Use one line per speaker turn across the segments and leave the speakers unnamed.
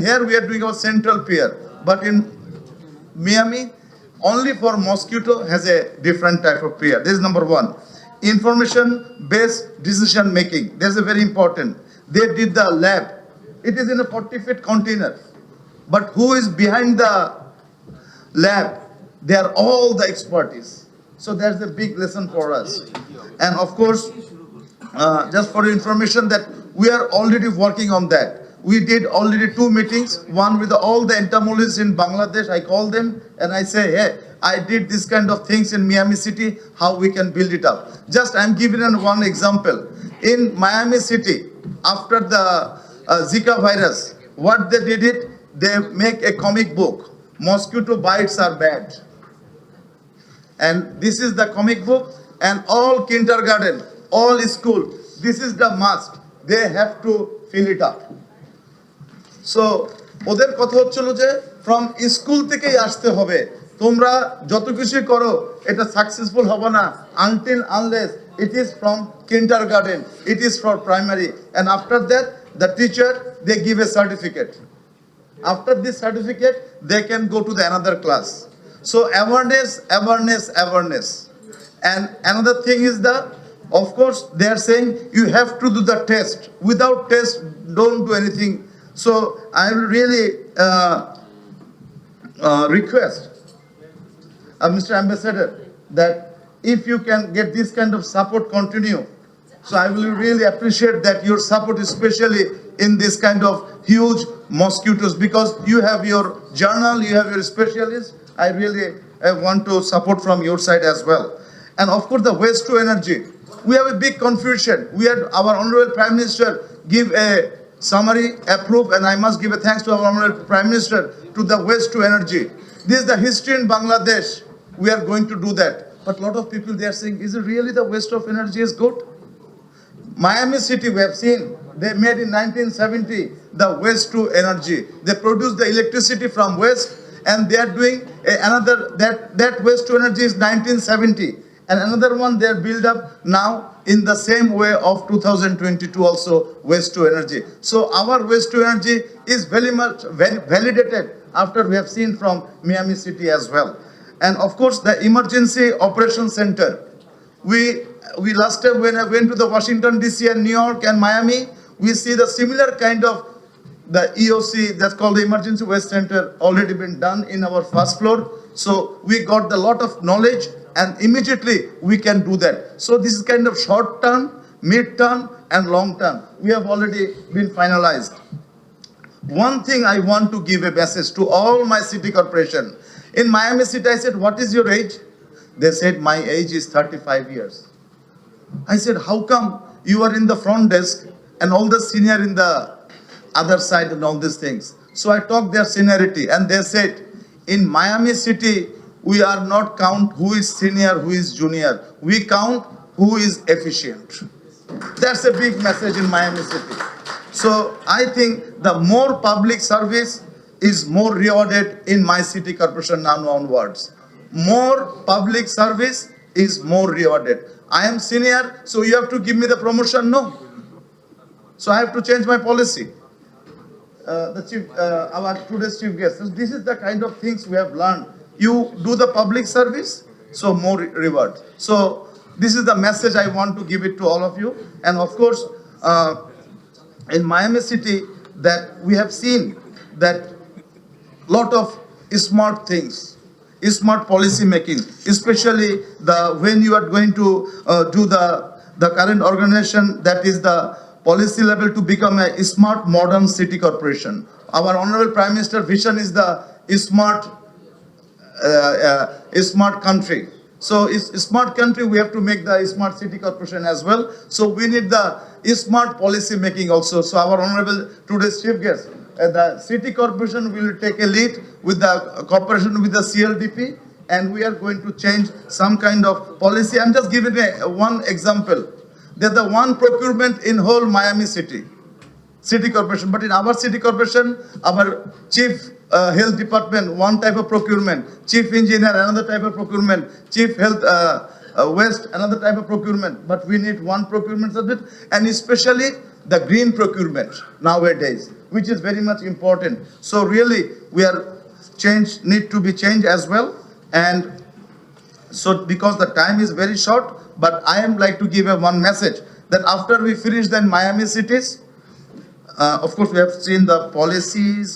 here we are doing our central pier. But in Miami, only for mosquito has a different type of pier. This is number one. Information-based decision making. That's a very important. They did the lab. It is in a 40-feet container. But who is behind the lab? They are all the expertise. So that's a big lesson for us. And of course, just for information that we are already working on that. We did already 2 meetings, one with all the entomologists in Bangladesh. I call them and I say, hey, I did this kind of things in Miami City, how we can build it up. Just I'm giving one example. In Miami City, after the Zika virus, what they did it, they make a comic book. Mosquito bites are bad. And this is the comic book, and all kindergarten, all school, this is the must. They have to fill it up. So, ওদের কথা হচ্ছিল যে from school থেকেই আসতে হবে। তোমরা যত কিছু করো এটা সাকসেসফুল হবে না until unless it is from kindergarten, it is for primary, and after that the teacher they give a certificate. After this certificate they can go to the another class. So awareness. And another thing is of course they are saying you have to do the test. Without test don't do anything. So I will really request Mr. Ambassador that if you can get this kind of support continue, so I will really appreciate that your support, especially in this kind of huge mosquitoes, because you have your journal, you have your specialists. I really want to support from your side as well. And of course the waste to energy. We have a big confusion. We had our Honorable Prime Minister give a summary, approve, and I must give a thanks to our Honorable Prime Minister to the waste to energy. This is the history in Bangladesh. We are going to do that. But a lot of people they are saying, is it really the waste of energy is good? Miami City, we have seen, they made in 1970 the waste to energy. They produce the electricity from waste, and they are doing another, that waste to energy is 1970. And another one they are built up now in the same way of 2022 also waste to energy. So our waste to energy is very much validated after we have seen from Miami City as well. And of course the emergency operation center. We last time when I went to the Washington DC and New York and Miami, we see the similar kind of the EOC, that's called the Emergency Waste Center, already been done in our first floor. So we got a lot of knowledge and immediately we can do that. So this is kind of short term, mid term and long term. We have already been finalized. One thing I want to give a message to all my city corporation. In Miami City, I said, what is your age? They said, my age is 35 years. I said, how come you are in the front desk and all the senior in the other side and all these things? So I talked their seniority and they said, in Miami City, we are not count who is senior, who is junior. We count who is efficient. That's a big message in Miami City. So I think the more public service is more rewarded in my city corporation now onwards. More public service is more rewarded. I am senior, so you have to give me the promotion? No. So I have to change my policy. Our today's chief guest. So this is the kind of things we have learned. You do the public service, so more reward. So this is the message I want to give it to all of you. And of course, in Miami City, that we have seen that lot of smart things, smart policy making, especially when you are going to do the current organization, that is the policy level to become a smart modern city corporation. Our Honorable Prime Minister vision is the smart country. So smart country, we have to make the smart city corporation as well. So we need the smart policy making also. So our Honorable today's chief guest, the city corporation will take a lead with the cooperation with the CLDP, and we are going to change some kind of policy. I'm just giving one example. There's the one procurement in whole Miami City Corporation, but in our city corporation, our chief health department, one type of procurement, chief engineer, another type of procurement, chief health waste, another type of procurement, but we need one procurement subject, and especially the green procurement nowadays. which is very much important. So really, need to be changed as well. And so because the time is very short, but I am like to give one message that after we finish the Miami cities, of course we have seen the policies,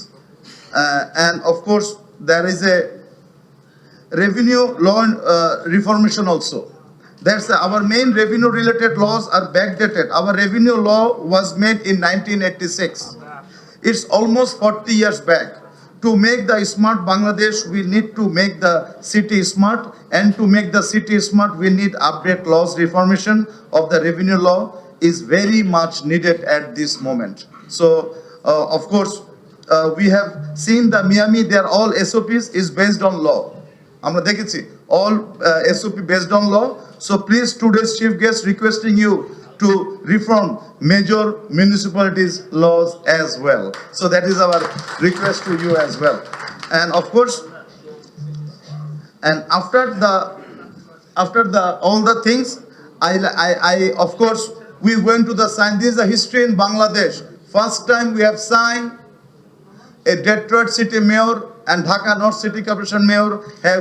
and of course there is a revenue law reformation also. That's our main revenue related laws are backdated. Our revenue law was made in 1986. It's almost 40 years back. To make the smart Bangladesh, we need to make the city smart, and to make the city smart, we need update laws. Reformation of the revenue law is very much needed at this moment. So, of course, we have seen the Miami, they are all SOPs is based on law. আমরা দেখেছি all SOP based on law. So please, today's chief guest requesting you to reform major municipalities laws as well. So that is our request to you as well. And of course, and after all the things, I of course we went to the sign. This is the history in Bangladesh. First time we have signed a Detroit City Mayor and Dhaka North City Corporation Mayor,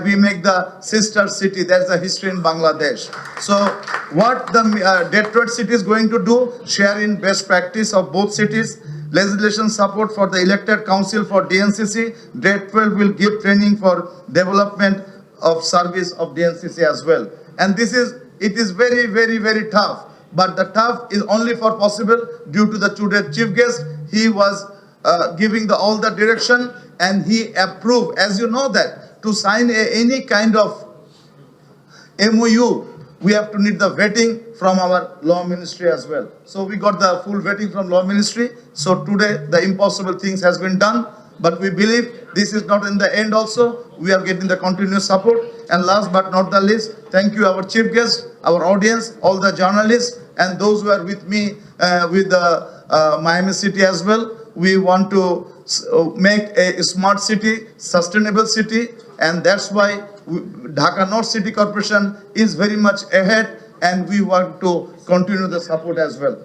we make the sister city. That's the history in Bangladesh. So what the Detroit City is going to do, share in best practice of both cities, legislation support for the elected council for DNCC. Detroit will give training for development of service of DNCC as well. And it is very, very, very tough. But the tough is only for possible due to the today's chief guest. He was giving all the direction, and he approved. As you know that to sign any kind of MOU, we have to need the vetting from our law ministry as well. So we got the full vetting from law ministry. So today the impossible things has been done, but we believe this is not in the end also. We are getting the continuous support. And last but not the least, thank you our chief guest, our audience, all the journalists, and those who are with me with the Miami city as well. We want to make a smart city, sustainable city, and that's why Dhaka North City Corporation is very much ahead, and we want to continue the support as well.